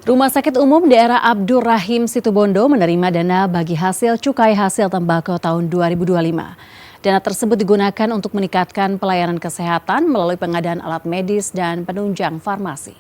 Rumah Sakit Umum Daerah Abdurrahim Situbondo menerima dana bagi hasil cukai hasil tembakau tahun 2025. Dana tersebut digunakan untuk meningkatkan pelayanan kesehatan melalui pengadaan alat medis dan penunjang farmasi.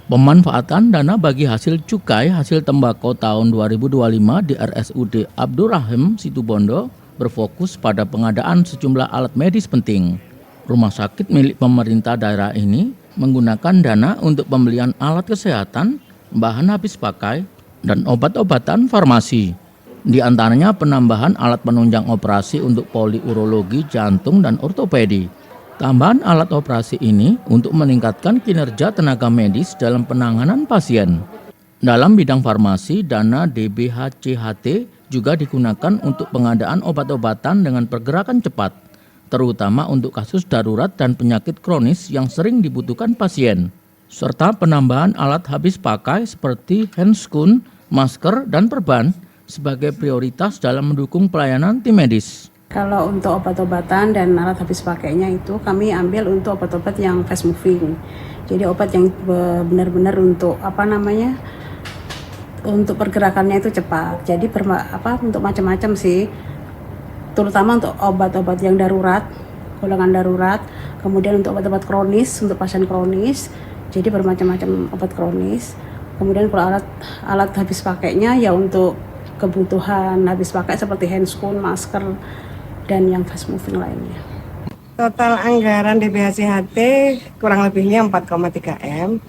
Pemanfaatan dana bagi hasil cukai hasil tembakau tahun 2025 di RSUD Abdurrahim Situbondo berfokus pada pengadaan sejumlah alat medis penting. Rumah sakit milik pemerintah daerah ini menggunakan dana untuk pembelian alat kesehatan, bahan habis pakai, dan obat-obatan farmasi. Di antaranya penambahan alat penunjang operasi untuk poliurologi, jantung, dan ortopedi. Tambahan alat operasi ini untuk meningkatkan kinerja tenaga medis dalam penanganan pasien. Dalam bidang farmasi, dana DBHCHT juga digunakan untuk pengadaan obat-obatan dengan pergerakan cepat, terutama untuk kasus darurat dan penyakit kronis yang sering dibutuhkan pasien, serta penambahan alat habis pakai seperti handscoon, masker, dan perban sebagai prioritas dalam mendukung pelayanan tim medis. Kalau untuk obat-obatan dan alat habis pakainya itu kami ambil untuk obat-obat yang fast moving. Jadi obat yang benar-benar untuk untuk pergerakannya itu cepat. Jadi untuk macam-macam sih. Terutama untuk obat-obat yang darurat, golongan darurat, kemudian untuk obat-obat kronis, untuk pasien kronis, jadi bermacam-macam obat kronis. Kemudian kalau alat habis pakainya ya untuk kebutuhan habis pakai seperti handscoon, masker, dan yang fast moving lainnya. Total anggaran DBHCHT kurang lebihnya 4,3 M.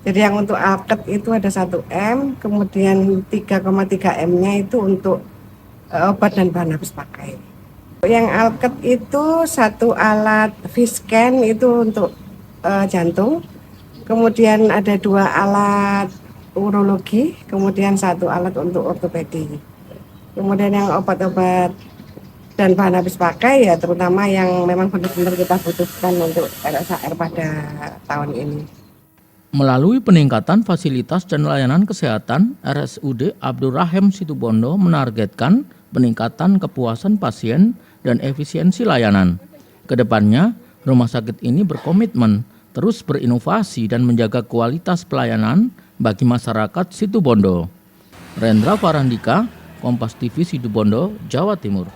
Jadi yang untuk alket itu ada 1 M, kemudian 3,3 M-nya itu untuk obat dan bahan habis pakai. Yang alket itu 1 alat V-scan itu untuk jantung, kemudian ada 2 alat urologi, kemudian 1 alat untuk ortopedi. Kemudian yang obat-obat dan bahan habis pakai ya terutama yang memang benar-benar kita butuhkan untuk RSAR pada tahun ini. Melalui peningkatan fasilitas dan layanan kesehatan, RSUD Abdurrahim Situbondo menargetkan peningkatan kepuasan pasien dan efisiensi layanan. Kedepannya, rumah sakit ini berkomitmen terus berinovasi dan menjaga kualitas pelayanan bagi masyarakat Situbondo. Rendra Farandika, Kompas TV Situbondo, Jawa Timur.